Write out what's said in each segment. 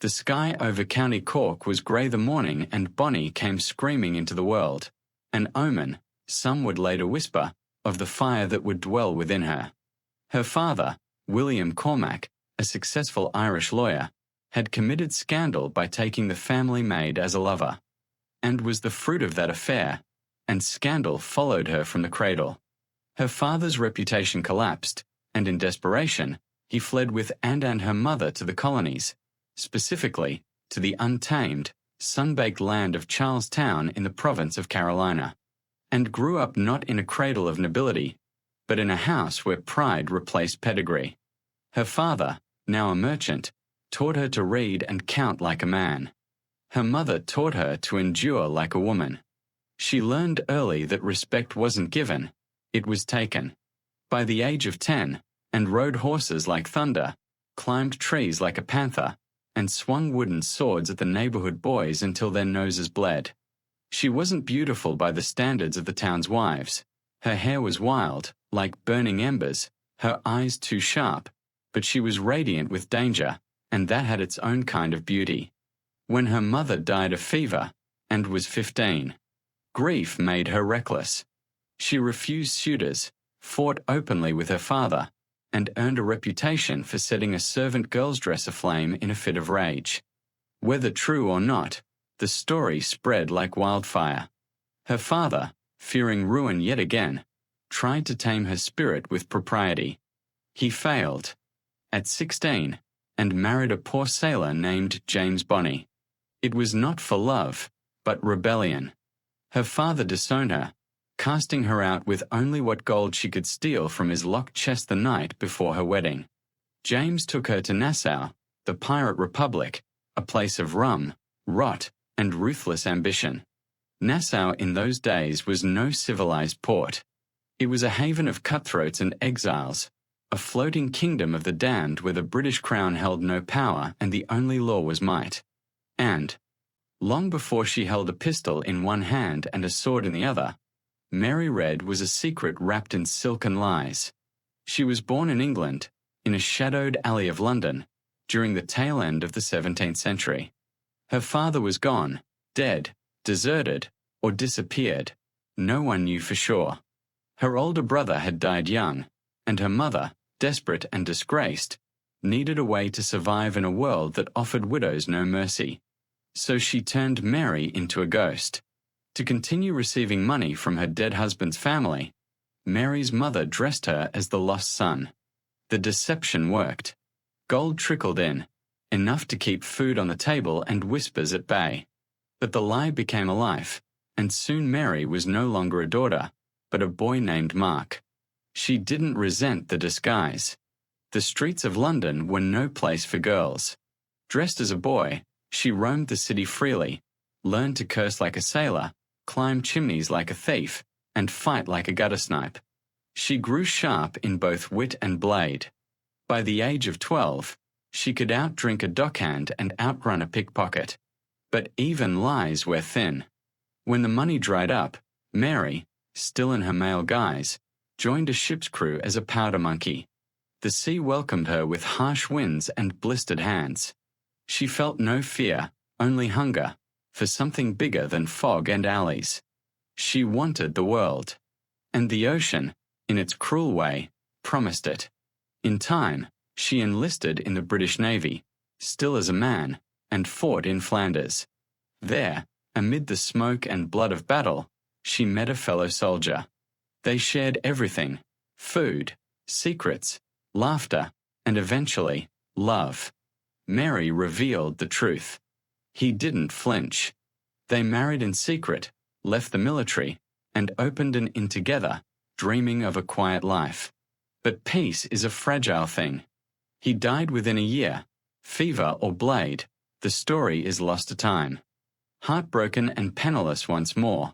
The sky over County Cork was grey the morning, and Bonny came screaming into the world, an omen, some would later whisper, of the fire that would dwell within her. Her father, William Cormac, a successful Irish lawyer, had committed scandal by taking the family maid as a lover, and was the fruit of that affair, and scandal followed her from the cradle. Her father's reputation collapsed, and in desperation, he fled with Anne and her mother to the colonies, specifically to the untamed, sun-baked land of Charlestown in the province of Carolina, and grew up not in a cradle of nobility, but in a house where pride replaced pedigree. Her father, now a merchant, taught her to read and count like a man. Her mother taught her to endure like a woman. She learned early that respect wasn't given, it was taken. By the age of 10, and rode horses like thunder, climbed trees like a panther, and swung wooden swords at the neighborhood boys until their noses bled. She wasn't beautiful by the standards of the town's wives. Her hair was wild, like burning embers, her eyes too sharp, but she was radiant with danger, and that had its own kind of beauty. When her mother died of fever, and was 15, grief made her reckless. She refused suitors, fought openly with her father, and earned a reputation for setting a servant girl's dress aflame in a fit of rage. Whether true or not, the story spread like wildfire. Her father, fearing ruin yet again, tried to tame her spirit with propriety. He failed. At 16, and married a poor sailor named James Bonny. It was not for love, but rebellion. Her father disowned her, casting her out with only what gold she could steal from his locked chest the night before her wedding. James took her to Nassau, the pirate republic, a place of rum, rot, and ruthless ambition. Nassau in those days was no civilized port. It was a haven of cutthroats and exiles, a floating kingdom of the damned where the British crown held no power and the only law was might. And, long before she held a pistol in one hand and a sword in the other, Mary Read was a secret wrapped in silken lies. She was born in England, in a shadowed alley of London, during the tail end of the 17th century. Her father was gone, dead, deserted, or disappeared. No one knew for sure. Her older brother had died young, and her mother, desperate and disgraced, needed a way to survive in a world that offered widows no mercy. So she turned Mary into a ghost. To continue receiving money from her dead husband's family, Mary's mother dressed her as the lost son. The deception worked. Gold trickled in, enough to keep food on the table and whispers at bay. But the lie became a life, and soon Mary was no longer a daughter, but a boy named Mark. She didn't resent the disguise. The streets of London were no place for girls. Dressed as a boy, she roamed the city freely, learned to curse like a sailor, climb chimneys like a thief, and fight like a gutter snipe. She grew sharp in both wit and blade. By the age of 12, she could outdrink a dockhand and outrun a pickpocket. But even lies were thin. When the money dried up, Mary, still in her male guise, joined a ship's crew as a powder monkey. The sea welcomed her with harsh winds and blistered hands. She felt no fear, only hunger, for something bigger than fog and alleys. She wanted the world. And the ocean, in its cruel way, promised it. In time, she enlisted in the British Navy, still as a man, and fought in Flanders. There, amid the smoke and blood of battle, she met a fellow soldier. They shared everything: food, secrets, laughter, and eventually, love. Mary revealed the truth. He didn't flinch. They married in secret, left the military, and opened an inn together, dreaming of a quiet life. But peace is a fragile thing. He died within a year. Fever or blade, the story is lost to time. Heartbroken and penniless once more,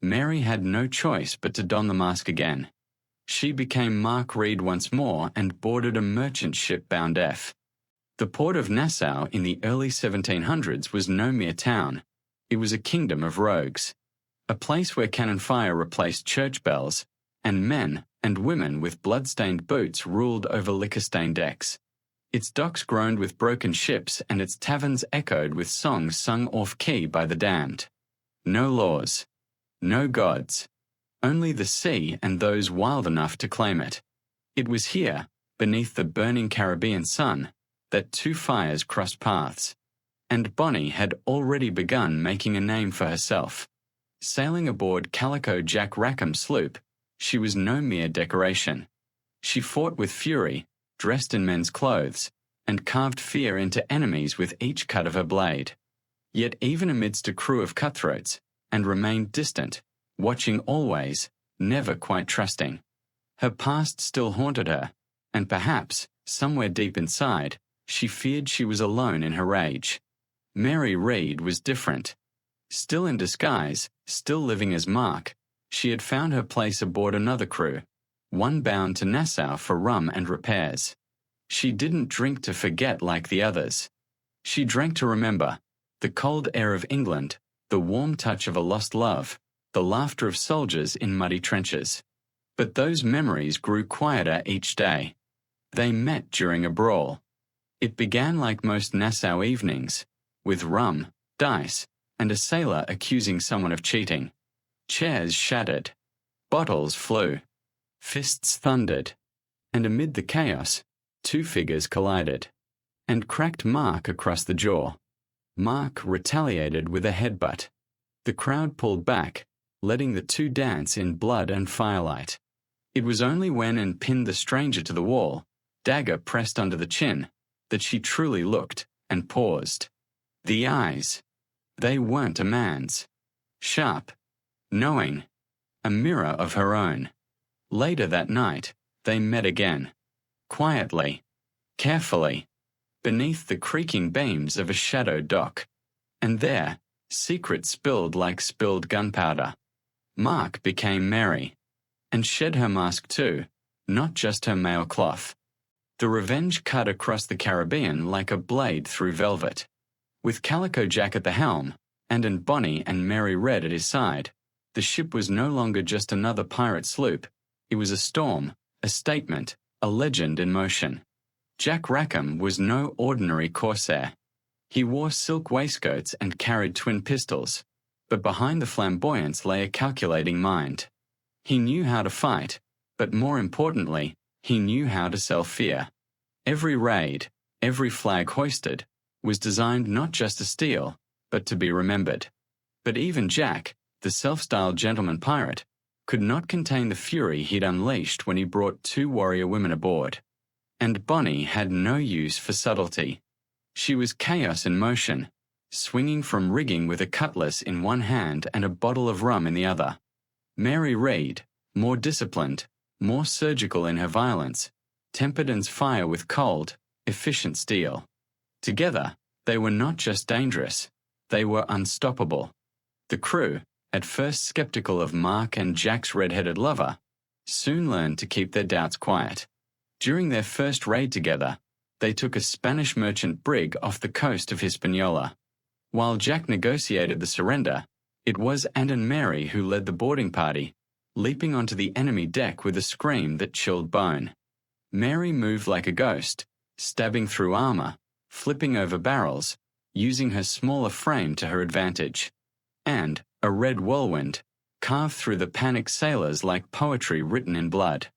Mary had no choice but to don the mask again. She became Mark Read once more and boarded a merchant ship bound F. The port of Nassau in the early 1700s was no mere town. It was a kingdom of rogues. A place where cannon fire replaced church bells, and men and women with blood-stained boots ruled over liquor-stained decks. Its docks groaned with broken ships and its taverns echoed with songs sung off-key by the damned. No laws. No gods. Only the sea and those wild enough to claim it. It was here, beneath the burning Caribbean sun, that two fires crossed paths. And Bonny had already begun making a name for herself. Sailing aboard Calico Jack Rackham's sloop, she was no mere decoration. She fought with fury, dressed in men's clothes, and carved fear into enemies with each cut of her blade. Yet even amidst a crew of cutthroats, and remained distant, watching always, never quite trusting. Her past still haunted her, and perhaps, somewhere deep inside, she feared she was alone in her rage. Mary Read was different. Still in disguise, still living as Mark, she had found her place aboard another crew, one bound to Nassau for rum and repairs. She didn't drink to forget like the others. She drank to remember the cold air of England, the warm touch of a lost love, the laughter of soldiers in muddy trenches. But those memories grew quieter each day. They met during a brawl. It began like most Nassau evenings, with rum, dice, and a sailor accusing someone of cheating. Chairs shattered. Bottles flew. Fists thundered. And amid the chaos, two figures collided, and cracked Mark across the jaw. Mark retaliated with a headbutt. The crowd pulled back, letting the two dance in blood and firelight. It was only when and pinned the stranger to the wall, dagger pressed under the chin, that she truly looked and paused. The eyes. They weren't a man's. Sharp. Knowing. A mirror of her own. Later that night, they met again. Quietly. Carefully. Beneath the creaking beams of a shadowed dock. And there, secrets spilled like spilled gunpowder. Mark became Mary. And shed her mask too, not just her mail cloth. The Revenge cut across the Caribbean like a blade through velvet. With Calico Jack at the helm, and Bonny and Mary Read at his side, the ship was no longer just another pirate sloop. It was a storm, a statement, a legend in motion. Jack Rackham was no ordinary corsair. He wore silk waistcoats and carried twin pistols, but behind the flamboyance lay a calculating mind. He knew how to fight, but more importantly, he knew how to sell fear. Every raid, every flag hoisted, was designed not just to steal, but to be remembered. But even Jack, the self-styled gentleman pirate, could not contain the fury he'd unleashed when he brought two warrior women aboard. And Bonny had no use for subtlety. She was chaos in motion, swinging from rigging with a cutlass in one hand and a bottle of rum in the other. Mary Read, more disciplined, more surgical in her violence, tempered its fire with cold, efficient steel. Together, they were not just dangerous, they were unstoppable. The crew, at first skeptical of Mark and Jack's red-headed lover, soon learned to keep their doubts quiet. During their first raid together, they took a Spanish merchant brig off the coast of Hispaniola. While Jack negotiated the surrender, it was and Mary who led the boarding party, leaping onto the enemy deck with a scream that chilled bone. Mary moved like a ghost, stabbing through armor, flipping over barrels, using her smaller frame to her advantage. And, a red whirlwind, carved through the panicked sailors like poetry written in blood.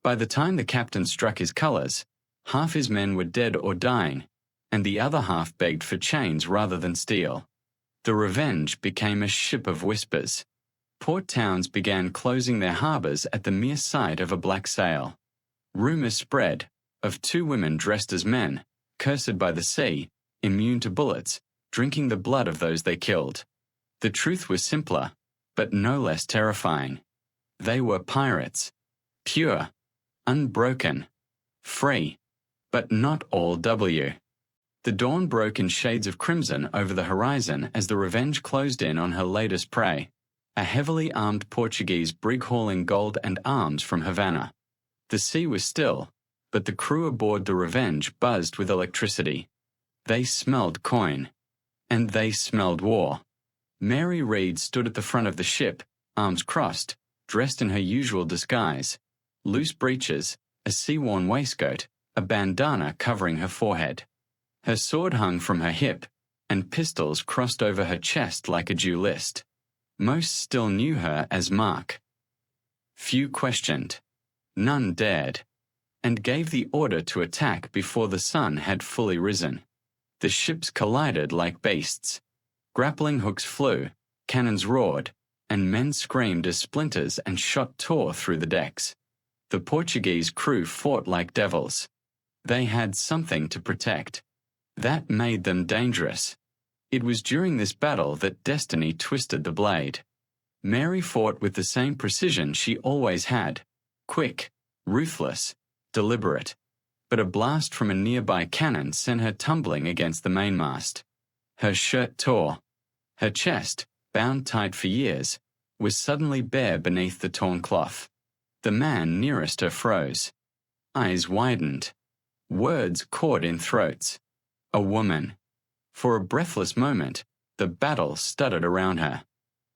By the time the captain struck his colors, half his men were dead or dying, and the other half begged for chains rather than steel. The Revenge became a ship of whispers. Port towns began closing their harbors at the mere sight of a black sail. Rumors spread of two women dressed as men, cursed by the sea, immune to bullets, drinking the blood of those they killed. The truth was simpler, but no less terrifying. They were pirates. Pure, unbroken, free, but not all W. The dawn broke in shades of crimson over the horizon as the Revenge closed in on her latest prey, a heavily armed Portuguese brig hauling gold and arms from Havana. The sea was still, but the crew aboard the Revenge buzzed with electricity. They smelled coin. And they smelled war. Mary Read stood at the front of the ship, arms crossed, dressed in her usual disguise, loose breeches, a sea-worn waistcoat, a bandana covering her forehead. Her sword hung from her hip, and pistols crossed over her chest like a duelist. Most still knew her as Mark. Few questioned. None dared, and gave the order to attack before the sun had fully risen. The ships collided like beasts. Grappling hooks flew, cannons roared, and men screamed as splinters and shot tore through the decks. The Portuguese crew fought like devils. They had something to protect. That made them dangerous. It was during this battle that destiny twisted the blade. Mary fought with the same precision she always had, quick, ruthless, deliberate. But a blast from a nearby cannon sent her tumbling against the mainmast. Her shirt tore. Her chest, bound tight for years, was suddenly bare beneath the torn cloth. The man nearest her froze. Eyes widened. Words caught in throats. A woman. For a breathless moment, the battle stuttered around her.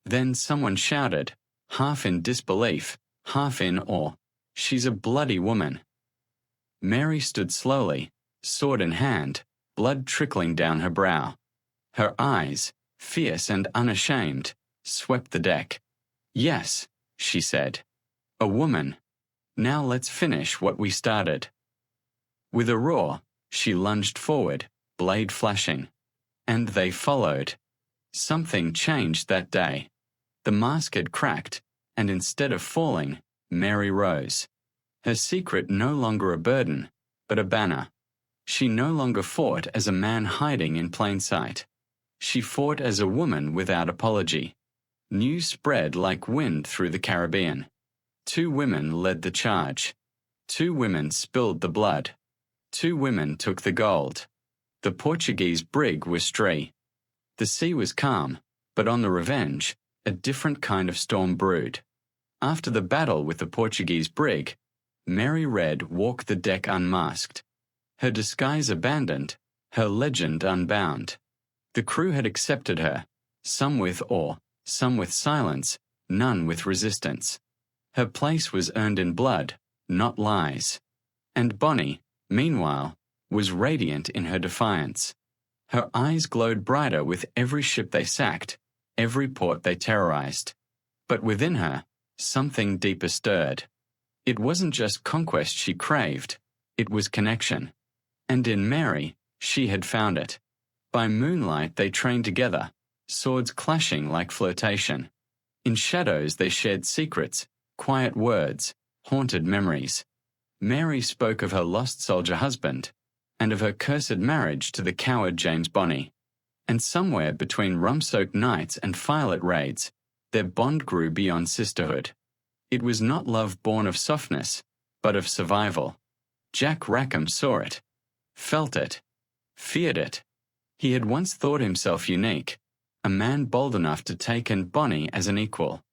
Then someone shouted, half in disbelief, half in awe, "She's a bloody woman." Mary stood slowly, sword in hand, blood trickling down her brow. Her eyes, fierce and unashamed, swept the deck. "Yes," she said. "A woman. Now let's finish what we started." With a roar, she lunged forward, blade flashing. And they followed. Something changed that day. The mask had cracked, and instead of falling, Mary rose. Her secret no longer a burden, but a banner. She no longer fought as a man hiding in plain sight. She fought as a woman without apology. News spread like wind through the Caribbean. 2 women led the charge. 2 women spilled the blood. 2 women took the gold. The Portuguese brig was Stree. The sea was calm, but on the Revenge, a different kind of storm brewed. After the battle with the Portuguese brig, Mary Read walked the deck unmasked. Her disguise abandoned, her legend unbound. The crew had accepted her, some with awe, some with silence, none with resistance. Her place was earned in blood, not lies. And Bonny, meanwhile, was radiant in her defiance. Her eyes glowed brighter with every ship they sacked, every port they terrorized. But within her, something deeper stirred. It wasn't just conquest she craved, it was connection. And in Mary, she had found it. By moonlight they trained together, swords clashing like flirtation. In shadows they shared secrets, quiet words, haunted memories. Mary spoke of her lost soldier husband, and of her cursed marriage to the coward James Bonny. And somewhere between rum-soaked nights and firelit raids, their bond grew beyond sisterhood. It was not love born of softness, but of survival. Jack Rackham saw it, felt it, feared it. He had once thought himself unique, a man bold enough to take in Bonny as an equal.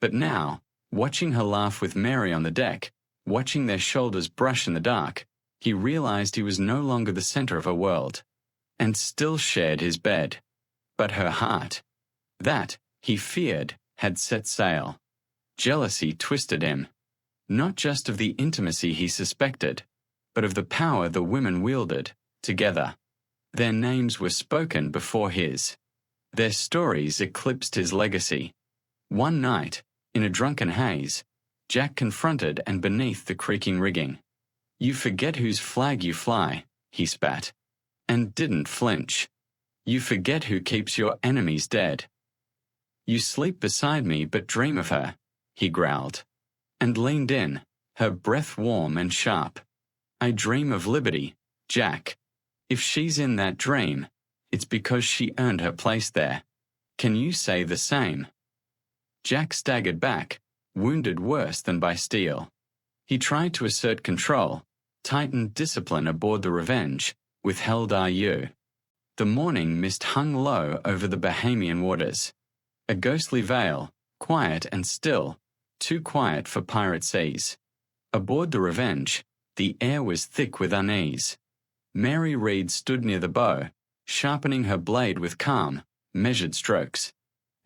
But now, watching her laugh with Mary on the deck, watching their shoulders brush in the dark, he realized he was no longer the center of her world, and still shared his bed. But her heart, that, he feared, had set sail. Jealousy twisted him, not just of the intimacy he suspected, but of the power the women wielded, together. Their names were spoken before his. Their stories eclipsed his legacy. One night, in a drunken haze, Jack confronted and beneath the creaking rigging. "You forget whose flag you fly," he spat, and didn't flinch. "You forget who keeps your enemies dead." "You sleep beside me but dream of her," he growled, and leaned in, her breath warm and sharp. "I dream of liberty, Jack. If she's in that dream, it's because she earned her place there. Can you say the same?" Jack staggered back, wounded worse than by steel. He tried to assert control, tightened discipline aboard the Revenge, withheld RU. The morning mist hung low over the Bahamian waters. A ghostly veil, quiet and still, too quiet for pirate seas. Aboard the Revenge, the air was thick with unease. Mary Read stood near the bow, sharpening her blade with calm, measured strokes.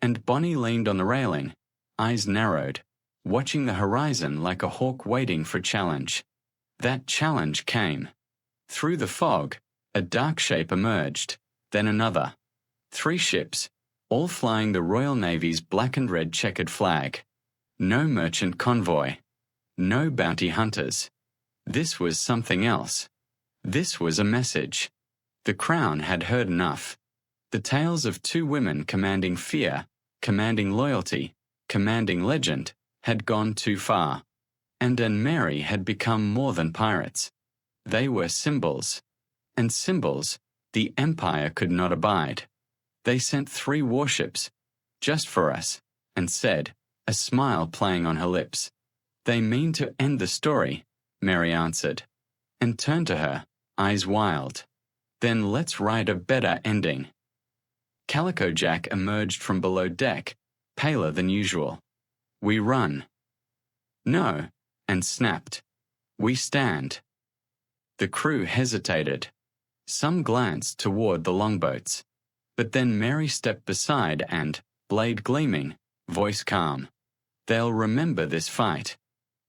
And Bonny leaned on the railing, eyes narrowed, watching the horizon like a hawk waiting for challenge. That challenge came. Through the fog, a dark shape emerged, then another. 3 ships, all flying the Royal Navy's black and red checkered flag. No merchant convoy. No bounty hunters. This was something else. This was a message. The Crown had heard enough. The tales of 2 women commanding fear, commanding loyalty, commanding legend, had gone too far. And Mary had become more than pirates. They were symbols. And symbols, the Empire could not abide. They sent 3 warships, just for us, and said, a smile playing on her lips, "They mean to end the story," Mary answered, and turned to her, eyes wild. "Then let's write a better ending." Calico Jack emerged from below deck, paler than usual. "We run." "No," and snapped. "We stand." The crew hesitated. Some glanced toward the longboats. But then Mary stepped beside and, blade gleaming, voice calm. "They'll remember this fight.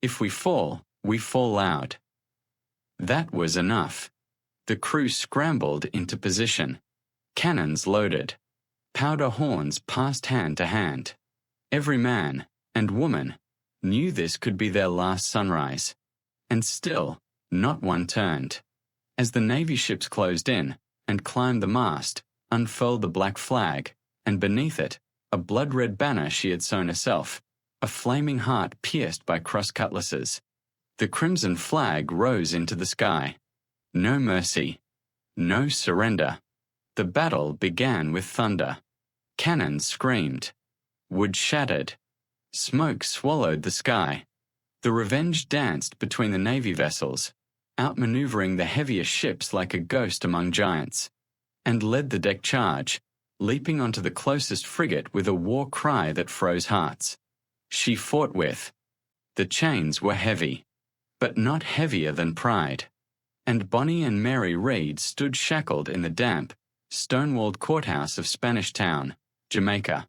If we fall loud." That was enough. The crew scrambled into position. Cannons loaded. Powder horns passed hand to hand. Every man and woman knew this could be their last sunrise. And still, not one turned. As the Navy ships closed in and climbed the mast, unfurled the black flag, and beneath it, a blood-red banner she had sewn herself, a flaming heart pierced by cross cutlasses. The crimson flag rose into the sky. No mercy. No surrender. The battle began with thunder. Cannons screamed. Wood shattered. Smoke swallowed the sky. The Revenge danced between the Navy vessels, outmaneuvering the heaviest ships like a ghost among giants, and led the deck charge, leaping onto the closest frigate with a war cry that froze hearts. She fought with. The chains were heavy, but not heavier than pride. And Bonny and Mary Read stood shackled in the damp, stone-walled courthouse of Spanish Town, Jamaica.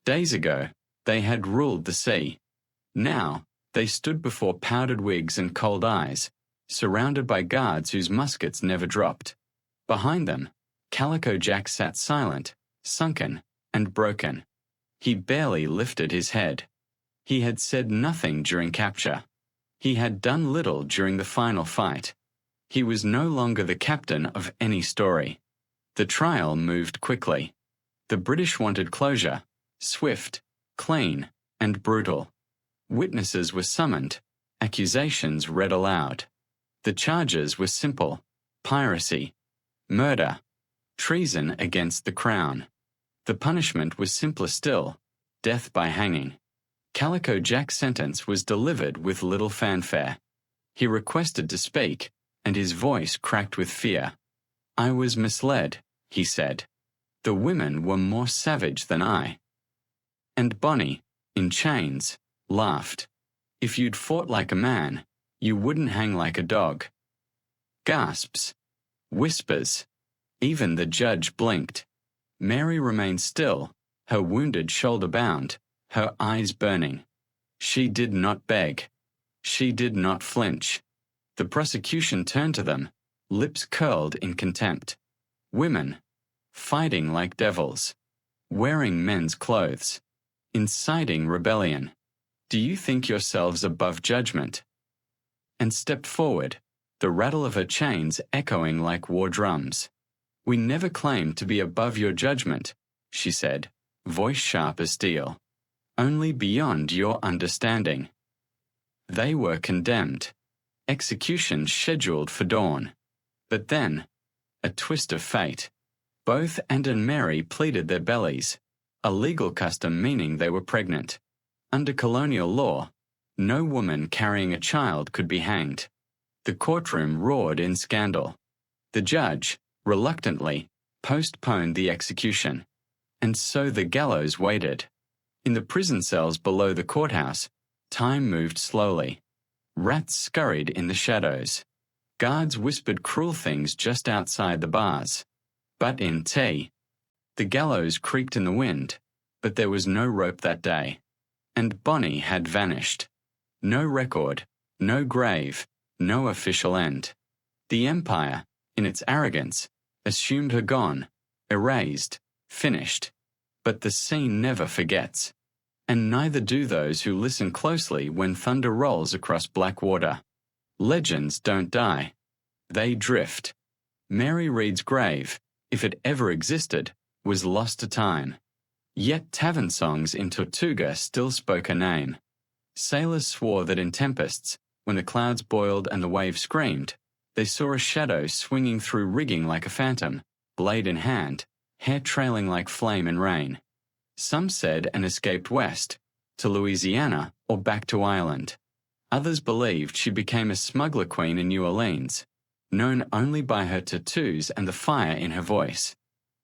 Days ago, they had ruled the sea. Now, they stood before powdered wigs and cold eyes, surrounded by guards whose muskets never dropped. Behind them, Calico Jack sat silent, sunken, and broken. He barely lifted his head. He had said nothing during capture. He had done little during the final fight. He was no longer the captain of any story. The trial moved quickly. The British wanted closure, swift, clean, and brutal. Witnesses were summoned, accusations read aloud. The charges were simple: piracy, murder, treason against the Crown. The punishment was simpler still: death by hanging. Calico Jack's sentence was delivered with little fanfare. He requested to speak, and his voice cracked with fear. "I was misled," he said. "The women were more savage than I." And Bonny, in chains, laughed. "If you'd fought like a man, you wouldn't hang like a dog." Gasps. Whispers. Even the judge blinked. Mary remained still, her wounded shoulder bound, her eyes burning. She did not beg. She did not flinch. The prosecution turned to them, lips curled in contempt. Women, fighting like devils, wearing men's clothes, inciting rebellion. Do you think yourselves above judgment? And stepped forward, the rattle of her chains echoing like war drums. "We never claimed to be above your judgment," she said, voice sharp as steel. "Only beyond your understanding." They were condemned. Execution scheduled for dawn. But then, a twist of fate. Both Anne and Mary pleaded their bellies, a legal custom meaning they were pregnant. Under colonial law, no woman carrying a child could be hanged. The courtroom roared in scandal. The judge, reluctantly, postponed the execution. And so the gallows waited. In the prison cells below the courthouse, time moved slowly. Rats scurried in the shadows. Guards whispered cruel things just outside the bars. But in tea, the gallows creaked in the wind, but there was no rope that day. And Bonny had vanished. No record, no grave, no official end. The Empire, in its arrogance, assumed her gone, erased, finished. But the scene never forgets. And neither do those who listen closely when thunder rolls across black water. Legends don't die. They drift. Mary Read's grave, if it ever existed, was lost to time. Yet tavern songs in Tortuga still spoke her name. Sailors swore that in tempests, when the clouds boiled and the waves screamed, they saw a shadow swinging through rigging like a phantom, blade in hand, hair trailing like flame in rain. Some said an escaped west, to Louisiana or back to Ireland. Others believed she became a smuggler queen in New Orleans, known only by her tattoos and the fire in her voice.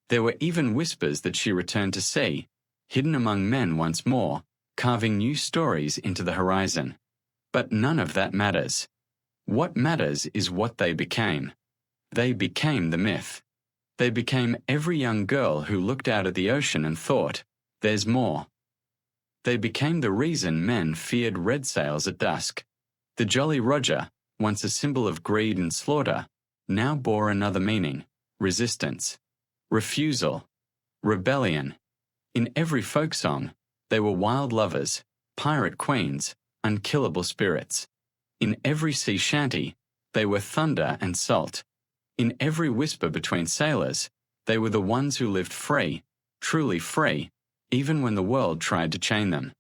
There were even whispers that she returned to sea, hidden among men once more, carving new stories into the horizon. But none of that matters. What matters is what they became. They became the myth. They became every young girl who looked out at the ocean and thought, "There's more." They became the reason men feared red sails at dusk. The Jolly Roger, once a symbol of greed and slaughter, now bore another meaning: resistance, refusal, rebellion. In every folk song, they were wild lovers, pirate queens, unkillable spirits. In every sea shanty, they were thunder and salt. In every whisper between sailors, they were the ones who lived free, truly free, even when the world tried to chain them.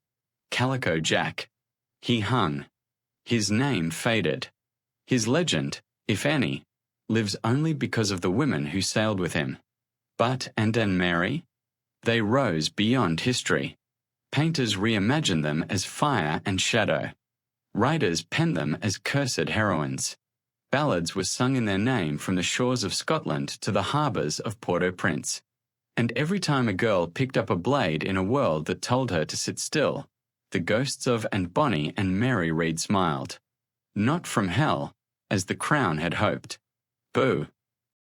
Calico Jack. He hung. His name faded. His legend, if any, lives only because of the women who sailed with him. But and Mary? They rose beyond history. Painters reimagined them as fire and shadow. Writers penned them as cursed heroines. Ballads were sung in their name from the shores of Scotland to the harbours of Port-au-Prince. And every time a girl picked up a blade in a world that told her to sit still, the ghosts of and Bonny and Mary Read smiled. Not from hell, as the Crown had hoped. Boo!